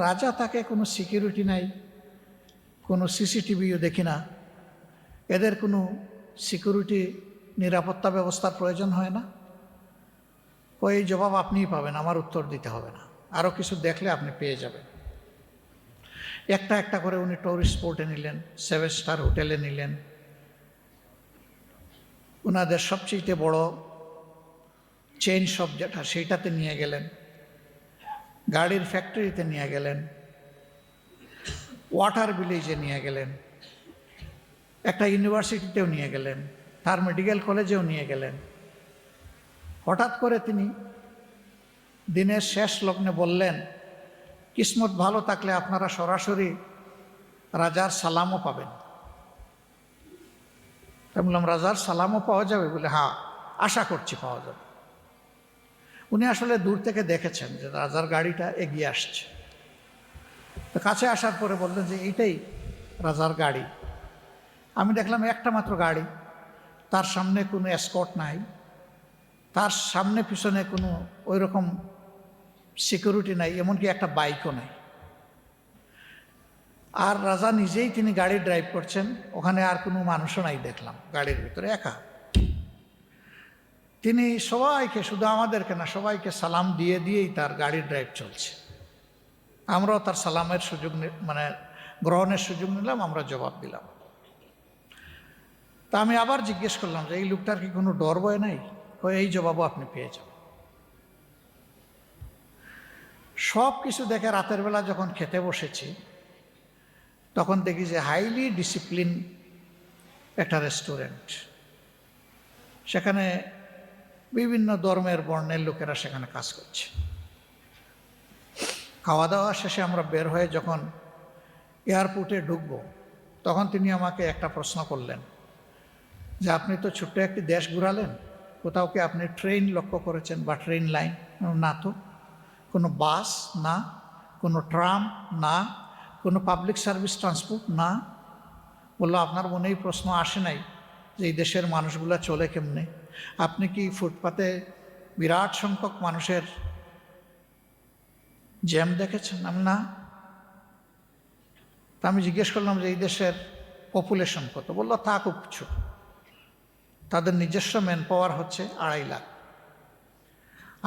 রাজা, তাকে কোনো সিকিউরিটি নাই, কোনো সিসিটিভিও দেখি না, এদের কোনো সিকিউরিটি নিরাপত্তা ব্যবস্থার প্রয়োজন হয় না? এই জবাব আপনিই পাবেন, আমার উত্তর দিতে হবে না, আরও কিছু দেখলে আপনি পেয়ে যাবেন। একটা একটা করে উনি টুরিস্ট স্পটে নিলেন, 7 স্টার হোটেলে নিলেন, ওনাদের সবচেয়ে বড় চেইন শপ যেটা সেইটাতে নিয়ে গেলেন, গাড়ির ফ্যাক্টরিতে নিয়ে গেলেন, ওয়াটার ভিলেজে নিয়ে গেলেন, একটা ইউনিভার্সিটিতেও নিয়ে গেলেন, তার মেডিকেল কলেজেও নিয়ে গেলেন। হঠাৎ করে তিনি দিনের শেষ লগ্নে বললেন, কিসমত ভালো থাকলে আপনারা সরাসরি রাজার সালামও পাবেন। আমি বললাম, রাজার সালামও পাওয়া যাবে? বলে, হ্যাঁ, আশা করছি পাওয়া যাবে। উনি আসলে দূর থেকে দেখেছেন যে রাজার গাড়িটা এগিয়ে আসছে। তো কাছে আসার পরে বললেন যে এইটাই রাজার গাড়ি। আমি দেখলাম একটা মাত্র গাড়ি, তার সামনে কোনো এসকর্ট নাই, তার সামনে পিছনে কোনো ওই রকম সিকিউরিটি নাই, এমনকি একটা বাইকও নাই। আর রাজা নিজেই তিনি গাড়ি ড্রাইভ করছেন, ওখানে আর কোনো মানুষও নাই দেখলাম, গাড়ির ভিতরে একা। তিনি সবাইকে, শুধু আমাদেরকে না, সবাইকে সালাম দিয়ে দিয়েই তার গাড়ি ড্রাইভ চলছে। আমরাও তার সালামের সুযোগ গ্রহণের সুযোগ নিলাম, আমরা জবাব দিলাম। তা আমি আবার জিজ্ঞেস করলাম যে এই লোকটার কি কোনো ডর ভয় নাই? এই জবাবও আপনি পেয়ে যাবেন। সব কিছু দেখে রাতের বেলা যখন খেতে বসেছি, তখন দেখি যে হাইলি ডিসিপ্লিন একটা রেস্টুরেন্ট, সেখানে বিভিন্ন ধর্মের বর্ণের লোকেরা সেখানে কাজ করছে। খাওয়া দাওয়া শেষে আমরা বের হয়ে যখন এয়ারপোর্টে ঢুকব, তখন তিনি আমাকে একটা প্রশ্ন করলেন যে আপনি তো ছোট্ট একটি দেশ ঘুরালেন, কোথাও কি আপনি ট্রেন লক্ষ্য করেছেন বা ট্রেন লাইন? না তো। কোনো বাস না, কোনো ট্রাম না, কোনো পাবলিক সার্ভিস ট্রান্সপোর্ট না। বললো, আপনার মনে এই প্রশ্ন আসে নাই যে এই দেশের মানুষগুলা চলে কেমনে? আপনি কি ফুটপাতে বিরাট সংখ্যক মানুষের জ্যাম দেখেছেন? আমি না। তা আমি জিজ্ঞেস করলাম যে এই দেশের পপুলেশন কত? বললো, তা খুব ছোট, তাদের নিজস্ব ম্যান পাওয়ার হচ্ছে 2.5 লাখ।